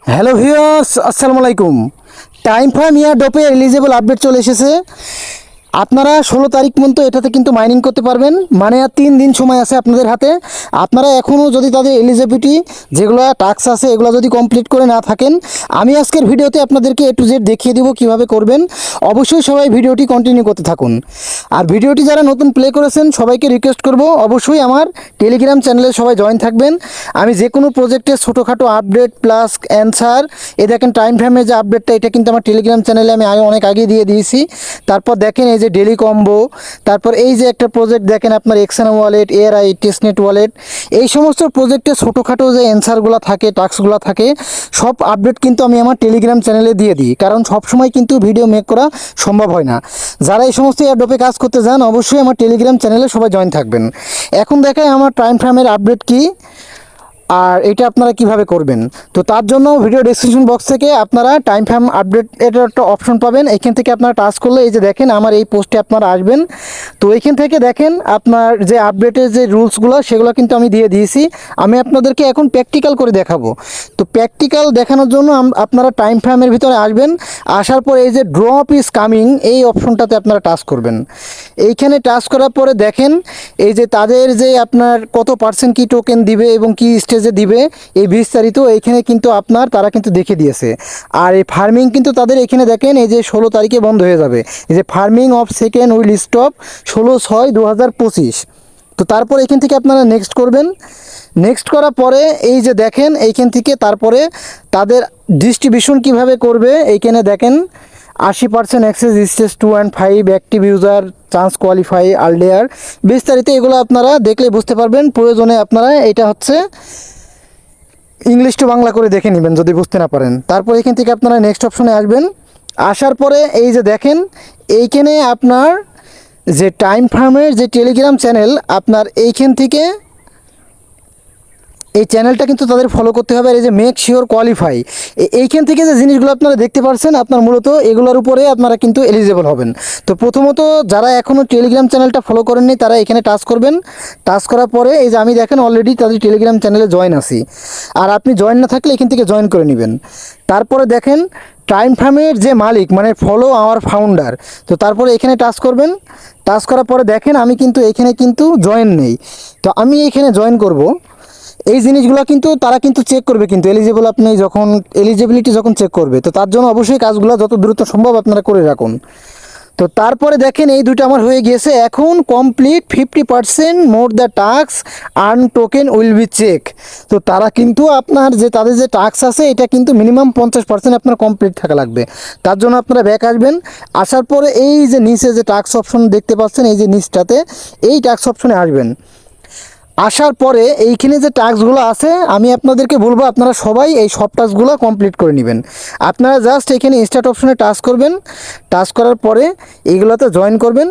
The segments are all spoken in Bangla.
হ্যালো ভিউয়ার্স, আসসালামু আলাইকুম। টাইম ফার্ম ডোপে এলিজেবল আপডেট চলে এসেছে। আপনারা 16 তারিখ পর্যন্ত এটাতে কিন্তু মাইনিং করতে পারবেন, মানে আর 3 দিন সময় আছে আপনাদের হাতে। আপনারা এখনও যদি তাদের এলিজিবিলিটি যেগুলো টাস্ক আছে এগুলো যদি কমপ্লিট করে না থাকেন, আমি আজকের ভিডিওতে আপনাদেরকে A to Z দেখিয়ে দেবো কীভাবে করবেন। অবশ্যই সবাই ভিডিওটি কন্টিনিউ করতে থাকুন। আর ভিডিওটি যারা নতুন প্লে করেছেন সবাইকে রিকোয়েস্ট করব, অবশ্যই আমার টেলিগ্রাম চ্যানেলে সবাই জয়েন থাকবেন। আমি যে কোনো প্রজেক্টের ছোটোখাটো আপডেট প্লাস অ্যান্সার, দেখেন টাইম ফ্রেমের যে আপডেটটা এটা কিন্তু আমার টেলিগ্রাম চ্যানেলে আমি অনেক আগে দিয়ে দিয়েছি। তারপর দেখেন এই যে ডেলি কম্বো, তারপর এই যে একটা প্রজেক্ট দেখেন আপনার XN wallet, ARI testnet wallet, এই সমস্ত প্রজেক্টে ছোটোখাটো যে অ্যান্সারগুলো থাকে, টাস্কগুলো থাকে, সব আপডেট কিন্তু আমি আমার টেলিগ্রাম চ্যানেলে দিয়ে দিই, কারণ সবসময় কিন্তু ভিডিও মেক করা সম্ভব হয় না। যারা এই সমস্ত এয়ারড্রপে কাজ করতে যান অবশ্যই আমার টেলিগ্রাম চ্যানেলে সবাই জয়েন থাকবেন। এখন দেখায় আমার টাইম ফ্রেমের আপডেট কি আর এটা আপনারা কিভাবে করবেন। তো তার জন্য ভিডিও ডেসক্রিপশন বক্স থেকে আপনারা টাইম ফ্রেম আপডেট এটার একটা অপশন পাবেন। এখান থেকে আপনারা টাচ করলে এই যে দেখেন আমার এই পোস্টে আপনারা আসবেন। তো এইখান থেকে দেখেন আপনার যে আপডেটের যে রুলসগুলো সেগুলো কিন্তু আমি দিয়ে দিয়েছি। আমি আপনাদেরকে এখন প্র্যাকটিক্যাল করে দেখাবো। তো প্র্যাকটিক্যাল দেখানোর জন্য আপনারা টাইম ফ্রেমের ভিতরে আসবেন। আসার পর এই যে ড্রপ ইজ কামিং এই অপশনটাতে আপনারা টাচ করবেন। এইখানে টাচ করার পরে দেখেন এই যে তাদের যে আপনার কত পার্সেন্ট কি টোকেন দিবে এবং কি স্টেজে দিবে এই বিস্তারিত এইখানে কিন্তু তারা কিন্তু দেখে দিয়েছে। আর এই ফার্মিং কিন্তু তাদের এখানে দেখেন এই যে 16 তারিখে বন্ধ হয়ে যাবে। এই যে farming of second will stop 16/6/2025। তো তারপর এখান থেকে আপনারা নেক্সট করবেন। নেক্সট করার পরে এই যে দেখেন এইখান থেকে তারপরে তাদের ডিস্ট্রিবিউশন কিভাবে করবে এইখানে দেখেন 80% access stage 2 and 5 active user chance qualify আলডেয়ার বিস্তারিত এগুলো আপনারা দেখলে বুঝতে পারবেন। প্রয়োজনে আপনারা এটা হচ্ছে ইংলিশ টু বাংলা করে দেখে নেবেন যদি বুঝতে না পারেন। তারপর এখান থেকে আপনারা নেক্সট অপশনে আসবেন। আসার পরে এই যে দেখেন এইখানে আপনার যে টাইম ফার্মের যে টেলিগ্রাম চ্যানেল আপনার এইখান থেকে এই চ্যানেলটা কিন্তু তাদের ফলো করতে হবে। আর এই যে মেক শিওর কোয়ালিফাই এইখান থেকে যে জিনিসগুলো আপনারা দেখতে পাচ্ছেন আপনার মূলত এগুলোর উপরে আপনারা কিন্তু এলিজিবল হবেন। তো প্রথমত যারা এখনও টেলিগ্রাম চ্যানেলটা ফলো করেননি তারা এখানে টাচ করবেন। টাচ করার পরে এই যে আমি দেখেন অলরেডি তাদের টেলিগ্রাম চ্যানেলে জয়েন আছি। আর আপনি জয়েন না থাকলে এখান থেকে জয়েন করে নেবেন। তারপরে দেখেন টাইম ফ্রেমের যে মালিক মানে ফলো আওয়ার ফাউন্ডার, তো তারপরে এখানে টাচ করবেন। টাচ করার পরে দেখেন আমি কিন্তু এখানে কিন্তু জয়েন নেই, তো আমি এখানে জয়েন করব। এই জিনিসগুলো কিন্তু তারা কিন্তু চেক করবে, কিন্তু আপনি যখন এলিজিবিলিটি যখন চেক করবে, তো তার জন্য অবশ্যই কাজগুলো যত দ্রুত সম্ভব আপনারা করে রাখুন। তো তারপরে দেখেন এই দুইটা আমার হয়ে গিয়েছে। এখন complete 50% more the task earn token will be check. তো তারা কিন্তু আপনার যে তাদের যে টাস্ক আছে এটা কিন্তু মিনিমাম 50% আপনার কমপ্লিট থাকা লাগবে। তার জন্য আপনারা ব্যাক আসবেন। আসার পরে এই যে নিচে যে টাস্ক অপশন দেখতে পাচ্ছেন এই যে নিচটাতে এই টাস্ক অপশনে আসবেন। আসার পরে এইখানে যে টাস্কগুলো আছে আমি আপনাদেরকে বলবো আপনারা সবাই এই সব টাস্কগুলো কমপ্লিট করে নেবেন। আপনারা জাস্ট এখানে স্টার্ট অপশনে টাচ করবেন। টাচ করার পরে এইগুলোতে জয়েন করবেন।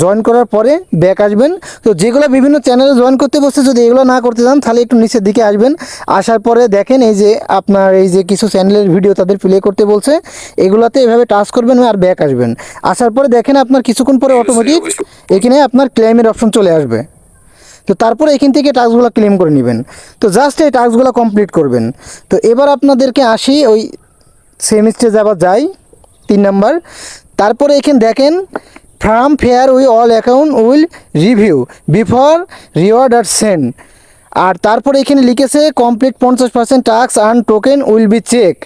জয়েন করার পরে ব্যাক আসবেন। তো যেগুলো বিভিন্ন চ্যানেলে জয়েন করতে বসছে যদি এগুলো না করতে চান তাহলে একটু নিচের দিকে আসবেন। আসার পরে দেখেন এই যে আপনার এই যে কিছু চ্যানেলের ভিডিও তাদের প্লে করতে বলছে, এগুলোতে এভাবে টাচ করবেন আর ব্যাক আসবেন। আসার পরে দেখেন আপনার কিছুক্ষণ পরে অটোমেটিক এখানে আপনার ক্লেমের অপশন চলে আসবে। তো তারপরে এখান থেকে টাস্কগুলো ক্লেম করে নেবেন। তো জাস্ট এই টাস্কগুলো কমপ্লিট করবেন। তো এবার আপনাদেরকে আসি ওই সেম স্টেজে আবার যাই 3 নাম্বার। তারপরে এখানে দেখেন from fair we all account will review before reward are send. আর তারপরে এখানে লিখেছে complete 50% task earn token will be check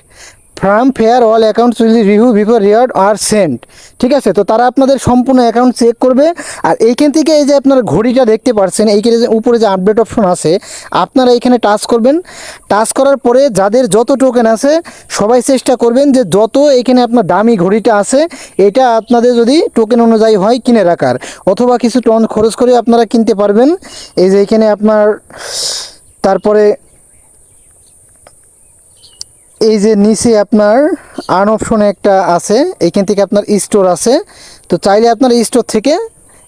from fair all accounts will review before reward are sent. ঠিক আছে, তো তারা আপনাদের সম্পূর্ণ অ্যাকাউন্ট চেক করবে। আর এইখান থেকে এই যে আপনার ঘড়িটা দেখতে পাচ্ছেন এইখানে যে উপরে যে আপডেট অপশন আছে আপনারা এইখানে টাচ করবেন। টাচ করার পরে যাদের যত টোকেন আছে সবাই চেষ্টা করবেন যে যত এইখানে আপনার দামি ঘড়িটা আছে এটা আপনাদের যদি টোকেন অনুযায়ী হয় কিনে রাখার, অথবা কিছু টন খরচ করে আপনারা কিনতে পারবেন। এই যে এইখানে আপনার তারপরে এই যে নিচে আপনার আর্ন অপশনে একটা আছে, এইখান থেকে আপনার স্টোর আছে। তো চাইলে আপনার স্টোর থেকে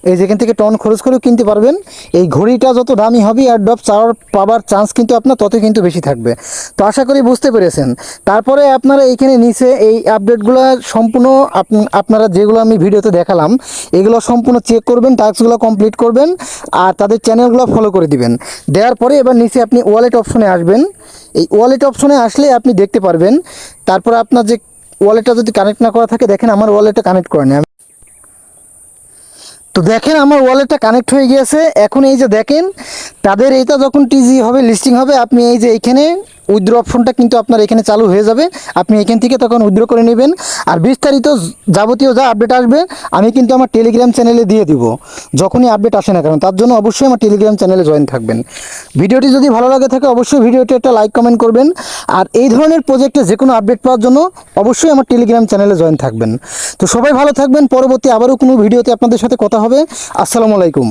এই যেখান থেকে টন খরচ করেও কিনতে পারবেন। এই ঘড়িটা যত দামি হবে এয়ারড্রপ চাওয়ার পাওয়ার চান্স কিন্তু আপনার তত কিন্তু বেশি থাকবে। তো আশা করি বুঝতে পেরেছেন। তারপরে আপনারা এইখানে নিচে এই আপডেটগুলো সম্পূর্ণ আপনারা যেগুলো আমি ভিডিওতে দেখালাম এগুলো সম্পূর্ণ চেক করবেন, টাস্কগুলো কমপ্লিট করবেন আর তাদের চ্যানেলগুলো ফলো করে দিবেন। দেওয়ার পরে এবার নিচে আপনি ওয়ালেট অপশনে আসবেন। এই ওয়ালেট অপশনে আসলে আপনি দেখতে পারবেন। তারপরে আপনার যে ওয়ালেটটা যদি কানেক্ট না করা থাকে, দেখেন আমার ওয়ালেটটা কানেক্ট করে নেই। তো দেখেন আমার ওয়ালেটটা কানেক্ট হয়ে গিয়েছে। এখন এই যে দেখেন তাদের এইটা যখন টিজি হবে, লিস্টিং হবে, আপনি এই যে এইখানে উইথড্র অপশনটা কিন্তু আপনার এখানে চালু হয়ে যাবে। আপনি এখান থেকে তখন উইথড্র করে নেবেন। আর বিস্তারিত যাবতীয় যা আপডেট আসবে আমি কিন্তু আমার টেলিগ্রাম চ্যানেলে দিয়ে দিব যখনই আপডেট আসে না, কারণ তার জন্য অবশ্যই আমার টেলিগ্রাম চ্যানেলে জয়েন থাকবেন। ভিডিওটি যদি ভালো লাগে থাকে অবশ্যই ভিডিওটি একটা লাইক কমেন্ট করবেন। আর এই ধরনের প্রজেক্টে যে কোনো আপডেট পাওয়ার জন্য অবশ্যই আমার টেলিগ্রাম চ্যানেলে জয়েন থাকবেন। তো সবাই ভালো থাকবেন। পরবর্তী আবারও কোনো ভিডিওতে আপনাদের সাথে কথা হবে। আসসালামু আলাইকুম।